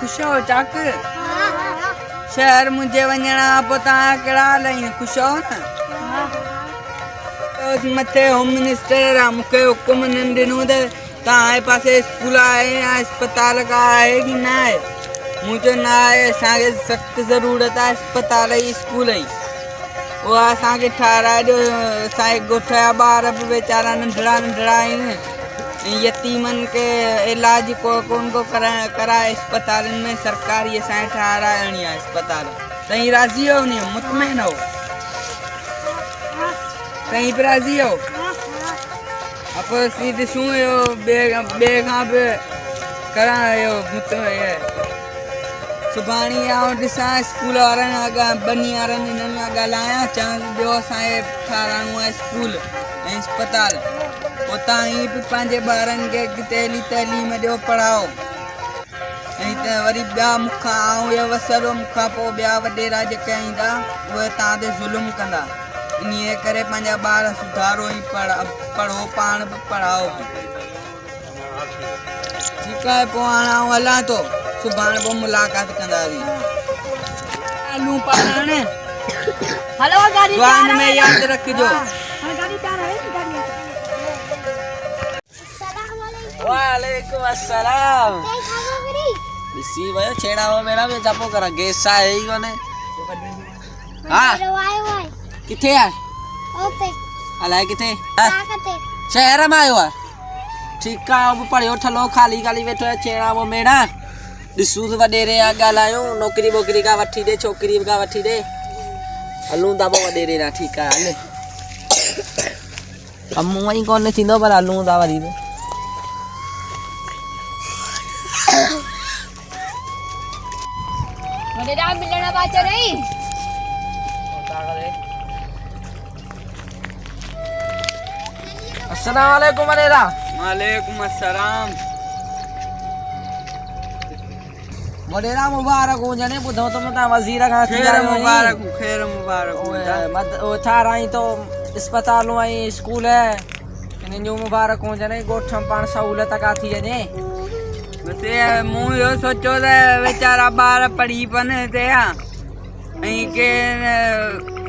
खुश हो चाक शहर मुझे वञणा पोइ तव्हां कहिड़ा हाल आहिनि खुश हो न मथे होम मिनिस्टर आहे मूंखे हुकुम न ॾिनो त तव्हांजे पासे स्कूल आहे या अस्पताल का आहे कि न आहे मूं चयो न आहे असांखे सख़्तु ज़रूरत आहे अस्पताल जी स्कूल जी उहा असांखे ठाराए ॾियो असांजे ॻोठ जा ॿार बि वीचारा नंढड़ा नंढड़ा आहिनि यतीमनि के इलाज कोन को कराए अस्पतालनि में सरकारी असांखे ठाराइणी आहे अस्पताल तव्हीं राज़ी हो नी मुतमइन हो तव्हीं बि राज़ी हो पोइ ॾिसूं इहो ॿिए खां बि करां इहो सुभाणे आउं ॾिसां स्कूल वारनि अॻियां बनी वारनि हिननि खां ॻाल्हायां चवां ॿियो असांखे ठाराइणो आहे स्कूल ऐं अस्पताल पोइ तव्हां ई बि पंहिंजे ॿारनि खे तइलीम ॾियो पढ़ाओ ऐं त वरी ॿिया मूंखां आउं इहो वसलो मूंखां पोइ ॿिया वॾेरा जेके ईंदा उहे तव्हां ते ज़ुल्म कंदा इन करे पंहिंजा ॿार सुधारो ई पढ़ो पाण बि पढ़ाओ ठीकु आहे पोइ हाणे आउं हलां थो सुभाणे पोइ मुलाक़ात कंदासीं आलू पाण दुआन में यादि रखिजो वालेकुम अस्सलाम ॾिसी वियो छेड़ा हो मेरा बि छा पोइ करां गैस आहे ई कोन्हे हा किथे आहे अलाए किथे शहर में आयो आहे ठीकु आहे पढ़ियो ठलो ख़ाली ख़ाली वेठो आहे छेड़ा वो मेड़ा ॾिसूं त वॾेरे खां ॻाल्हायूं नौकिरी वोकिरी खां वठी ॾे छोकिरी खां वठी ॾे हलूं था पोइ वॾेरे खां ठीकु आहे हले कमु ई कोन थींदो पर हलूं था वरी वॾेरा मिलण बाचो रही अस्सलाम वालेकुम वॾेरा वालेकुम अस्सलाम वॾेरा मुबारक हुजनि ॿुधो त तव्हां वज़ीर खां खैर मुबारक ठाराई तो अस्पतालूं ऐं स्कूल हिननि जूं मुबारक हुजनि ॻोठ में पाण सहूलियत का थी वञे बसि मूं इहो सोचियो त वीचारा ॿार पढ़ी पवनि हिते ऐं के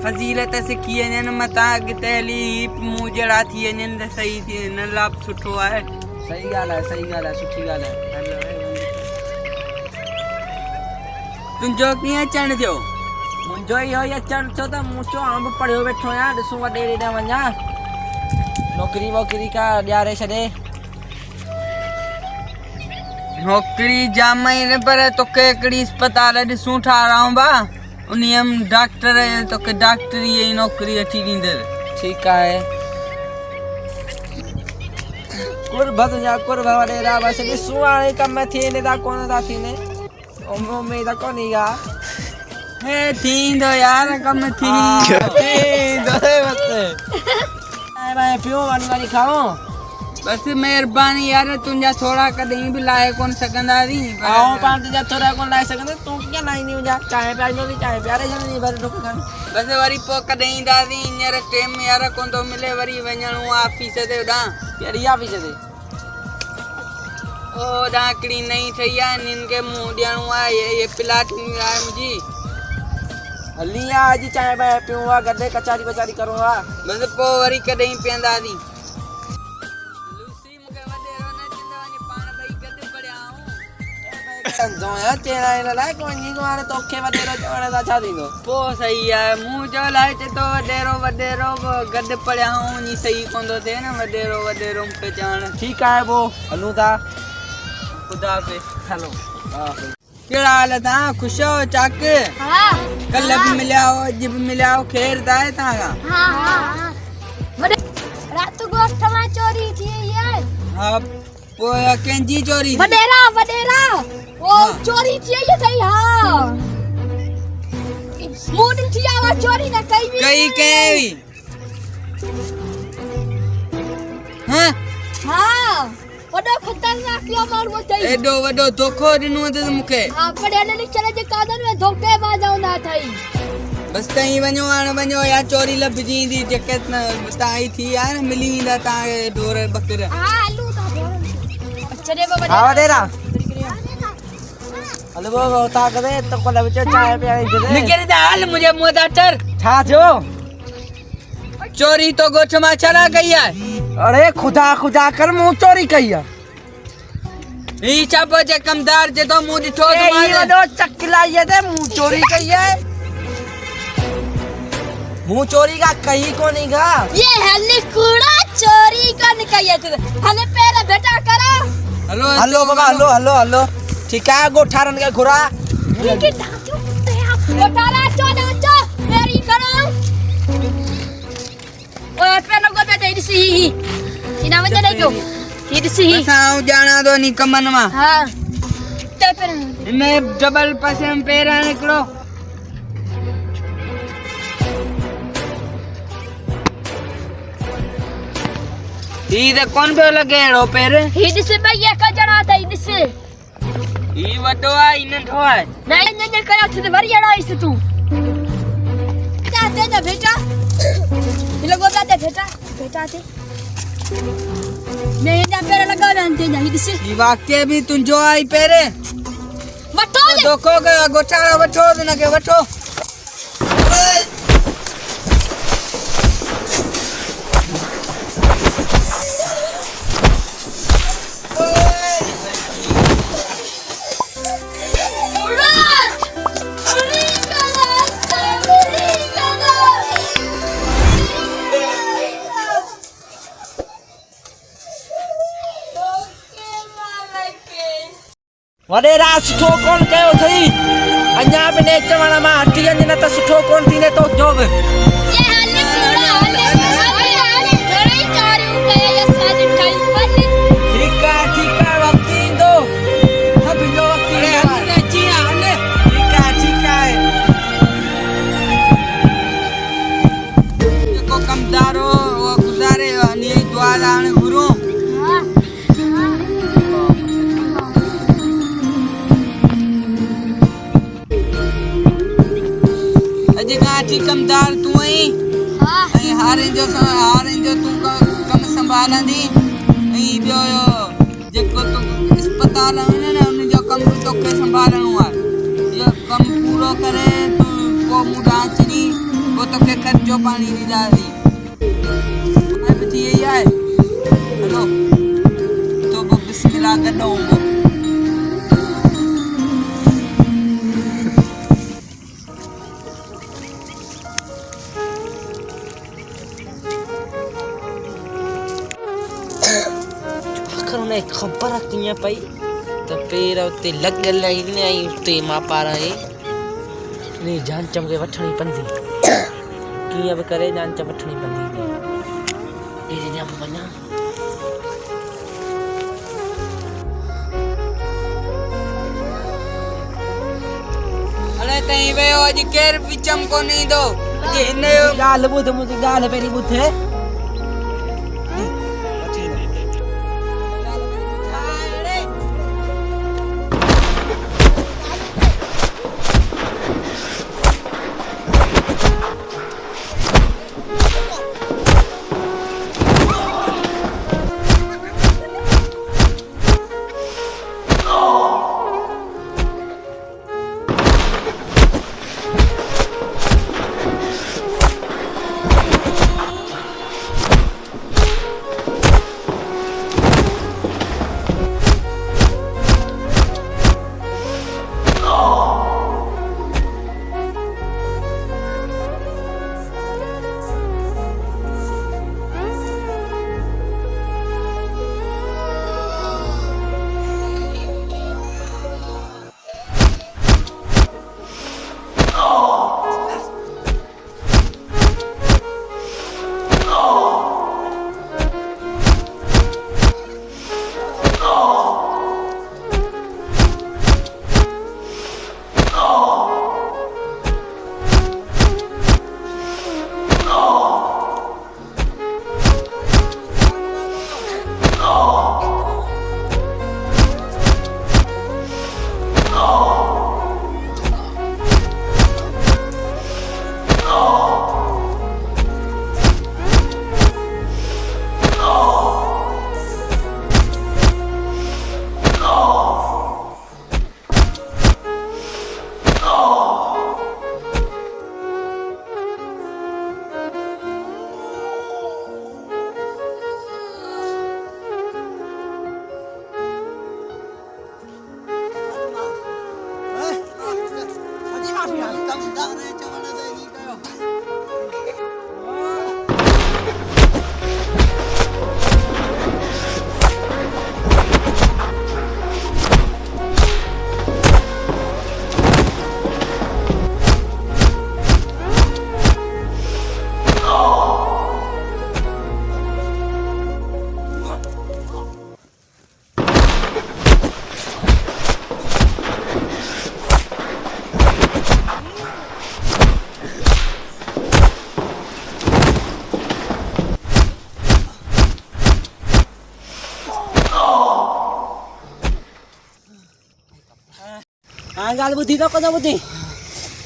फज़ीलत सिखी वञनि मथां अॻिते हली मूं जहिड़ा थी वञनि त सही थी हिन लाइ सुठो आहे सही ॻाल्हि आहे सुठी ॻाल्हि आहे तुंहिंजो कीअं अचणु थियो मुंहिंजो इहो ई अचणु थियो त मूं चयो आउं बि पढ़ियो वेठो आहियां ॾिसूं वॾेरे ॾांहुं वञा नौकिरी वोकिरी का ॾियारे छॾे नौकिरी जाम आहिनि पर तोखे हिकिड़ी अस्पताल ॾिसूं ठाराऊं बा उन्हीअ में डॉक्टर तोखे डॉक्टरी जी नौकिरी वठी ॾींदड़ ठीकु आहे कुर्ब तुंहिंजा कुर्ब वॾेरा बसि ॾिसूं हाणे कम थियनि था कोन था थियनि उम्मीद कोन्हे हे थींदो यार कम थींदो मैं पियो वञी खाओ बस मेहरबानी यार तुंहिंजा थोड़ा कॾहिं बि लाहे कोन सघंदासीं आऊं पाण तुंहिंजा थोड़ा कोन लाहे सघंदे तूं कीअं लाहींदी मुंहिंजा चांहि पियारींदो चांहि पियारे छॾींदी बस डुक खण बस वरी पोइ कॾहिं ईंदासीं हींअर टाइम यार कोन थो मिले वरी वञणो आहे ऑफिस ते होॾां कहिड़ी ऑफिस ते ओॾां हिकिड़ी नई ठही आहे हिननि खे मुंहुं ॾियणो आहे ये प्लाट आहे मुंहिंजी हली आहे अॼु चांहि बांहि पियूं आहे गॾु कचारी वचारी करूं आहे बसि पोइ वरी कॾहिं पीअंदासीं पोइ सही आहे मूं जो लाइ चए थो वॾेरो गॾु पढ़िया आहियूं सही कोन थो थिए न वॾेरो मूंखे चवणु ठीकु आहे पोइ हलूं था ख़ुदा हाफ़िज़ हलो कहिड़ा हाल तव्हां ख़ुशि हो चाक कल्ह बि मिलिया हो अॼु बि मिलिया हो ख़ैर त आहे तव्हां खां हा पोइ कंहिंजी चोरी वॾेरा ओ चोरी थी है सही हां मूड थी आवा चोरी न कई कई हां हां वडो खतरनाक यो मारवो थई एडो वडो धोखो दिनो त मुखे हां पढ़ियल लिखियल जे कादन में धोखे बाजाउंदा थई बस तई वञो हाणे वञो या चोरी लभजी ईंदी जेके ताई थी आ न मिली ईंदा तव्हांखे ढोर बकरा हां हलू था चले बाबा हा वडेरा अरे वो ताक दे तो कोला बच्चा चाय पे आई दे निकल दाल मुझे मोदा चर छा जो चोरी तो गोठ में चला गई है अरे खुदा खुदा कर मुंह चोरी कइया ई चापो जे कमदार जे तो मुंह दिठो ए मारे ये दो चक्ला ये दे मुंह चोरी कइया मुंह चोरी का कहीं को नहीं गा ये हल्ली कूड़ा चोरी करने का ये हले पहले बेटा करा हेलो हेलो बाबा हेलो हेलो हेलो ठीक है गोठारन के घुरा ठीक है दाचो ते आप गोटाला चो दाचो मेरी करो ओ पहले को बेटा इसी इना वजह नहीं जो इसी साउ जाना दो निकमन मा हां ते पहले मैं डबल पसम पेरा निकलो इधर कौन पे लगे रो पेरे इसे भैया का जना था इसे ई वटवा इन ठोय नहीं नहीं करा थे भरिया इस तू क्या दे दे बेटा ये लोग बता दे बेटा बेटा थे मैं इधर पेड़ लगा रहते हैं इसे ई वाक्य भी तुम जो आई पेरे बटो दे दोको के गोचारा वठो न के वठो वडे रा सुठो कोन कयो थई अञा बि ने चवण मां हटी वञ न त सुठो कोन थींदे तो जोग ये हल्ली कूड़ा हल्ली घणे चारियूं कया ये साजी टाइम पर ठीक है वक्त ईंदो सब जो वक्त ईंदो जी आने ठीक है को कमदारो वो गुजारे नी द्वार आने गुरु अजी गाठी कमदार तू ही हां ऐं हारे जो तू कम संभालंदी ऐं ॿियो जेको तू अस्पताल में न उन जो कम तोखे संभालणो आहे इहो कम पूरो करे तू को मूं डांचनी वो तोखे खर्चो पाणी ॾींदासीं अब थी यही आहे हेलो तो बिस्मिल्लाह गॾो ने खबर किया पई तो पेर उते लॻल आई उते मां पारां ने जांच के वठणी पंदी कीअं बि करे जांच वठणी पंदी ये जा वञा अरे तई वियो अॼु केरु विचम कोन ईंदो अॼु हिन जो ॻाल्हि ॿुध मुंहिंजी ॻाल्हि पहिरीं ॿुध हाँ गाल बुद्धि तो कदम बुद्धि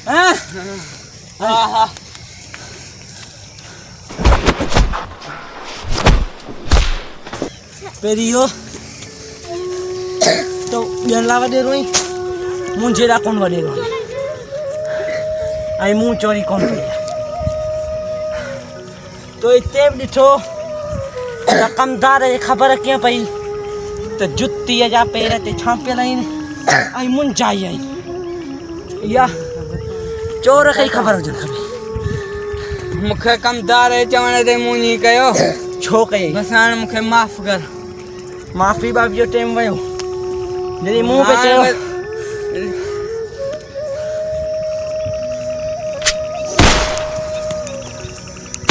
हाँ हाँ हाँ पेरियो तो बियन लावा दे रोई मुझे रा कौन वडे रोई आई मुंह चोरी कौन किया तो इतने डिठो रकमदार है खबर क्या पई तो जुत्ती जा पैर ते छापे लाइन आई मुन जाई आई या चोर कई खबर हो जन खबे मुखे कमदार है चवण दे मुनी कयो छो कई बस हाणे मुखे माफ़ कर माफी बाप जो टाइम वयो जदी मुंह पे चयो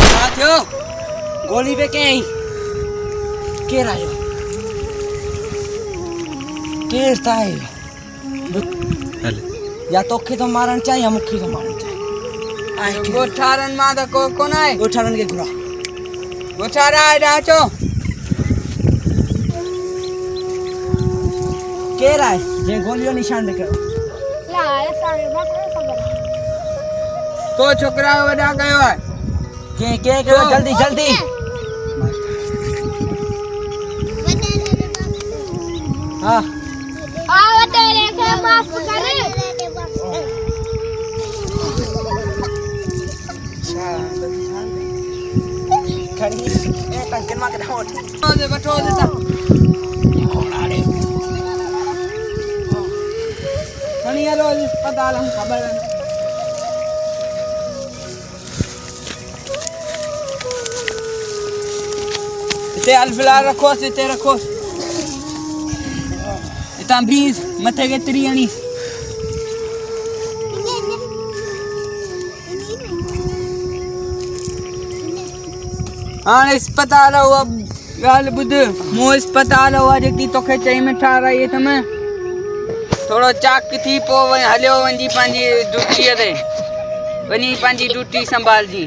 क्या थियो गोली पे के आई केर आयो केर ताए या तोखे तो मारण चाहिए या मुखी तो मारण चाहिए आए गोठारन मां त को कोन आहे गोठारन के घुरा गोठारा आहे डाचो केर आए जे गोलियों निशान देखे ला सारे बात खबर को छोकरा वडा कयो आहे के जल्दी जल्दी हाँ आ तेरे के माफ करे खड़ी ए टंकन मां के होठ दे बठो देता कोड़ाड़े खणी हलो अस्पताल हम खबर इते अलफिलार रखो इते रखो इता बीस मथे के त्रियाणी हाणे अस्पताल हुआ ॻाल्हि ॿुध मूं अस्पताल हुआ जेकी तोखे चई में ठाराई अथमि थोरो चाक थी पोइ हलियो वञी पंहिंजी ड्यूटीअ ते वञी पंहिंजी ड्यूटी संभालजी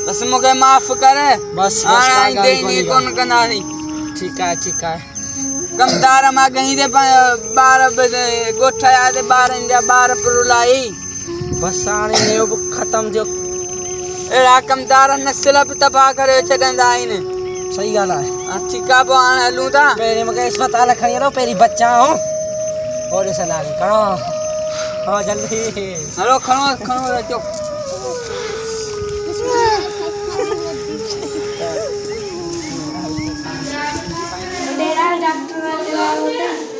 बस मूंखे माफ़ कर बस हाणे आईंदे ईअं कोन कंदासीं ठीक है कमदार मां कहीं ते ॿार ॻोठाया ते ॿारनि जा ॿार पुरुलाई बस हाणे इहो बि ख़तम थियो अहिड़ा कमदार नस्ल बि तबाह करे छॾंदा आहिनि सही ॻाल्हि आहे ठीकु आहे पोइ हाणे हलूं था पहिरीं मूंखे अस्पताल खणी हलो पहिरीं बच्चा हो और ॾिसंदासीं खणो हाँ जल्दी हलो खणो अचो तेरा डॉक्टर वाले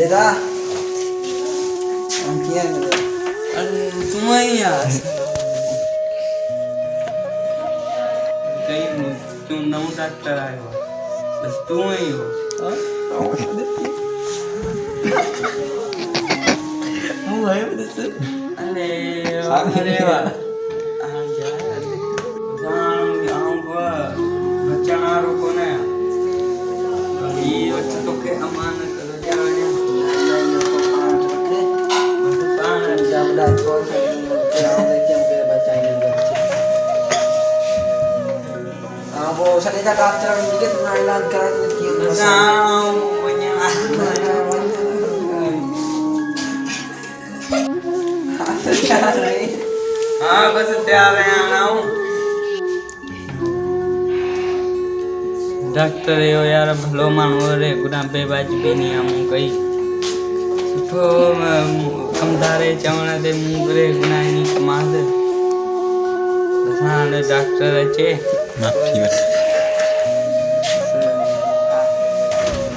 दादा हम किया अरे तुम ही यार कहीं क्यों नौ डॉक्टर आयो बस तू ही हो हूँ है बस अरे अरे वाह हम जा आऊँगा बच्चा रोको ना ये बच्चा तो के अमानत वो Saneja doctor dikit Thailand kan हाँ बस तैयार है आना हूँ डॉक्टर यो यार भलो मानो रे गुना बेबाज भी नहीं आऊँ कई सुठो कमदारे चवण ते मूं रे गुना नहीं कमा दे बस हाणे डॉक्टर अचे माफी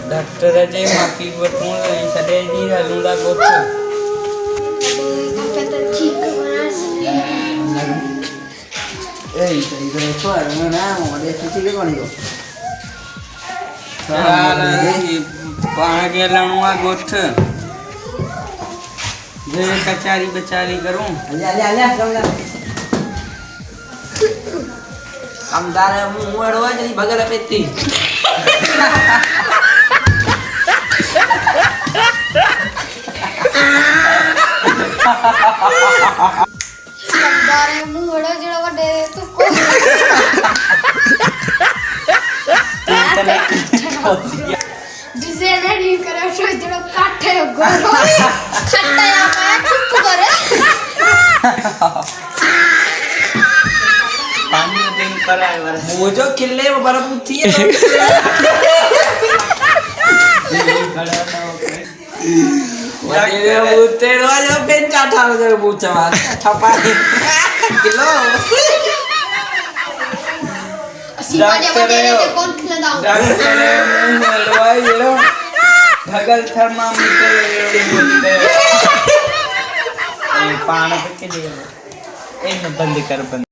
डॉक्टर अचे माफ़ी वठूं छॾे ॾींहुं हलूं था कोठ पाण खे हलणो आहे ॻोठ कचारी बचारी करूं कमदार मुंह अड़ो आहे जॾहिं भगल पेती मारे मुंह बड़ा जड़ा वड्डे तू को जिसे रेडी करे सो जड़ा काठे गोरो खट्टा या मैं चुप करे पानी में दिन पर आए वाला वो जो किले वो बर्फ उठी है वो तेरे वाला पेन चाटा हो जाए पूछा मार छपा किलो सिपाही बजे रे ते कौन खिलाऊं डॉक्टर मुंह हलवाई लो भगल थर्मामीटर बोलते पानी पे के लिए इन बंद कर बंद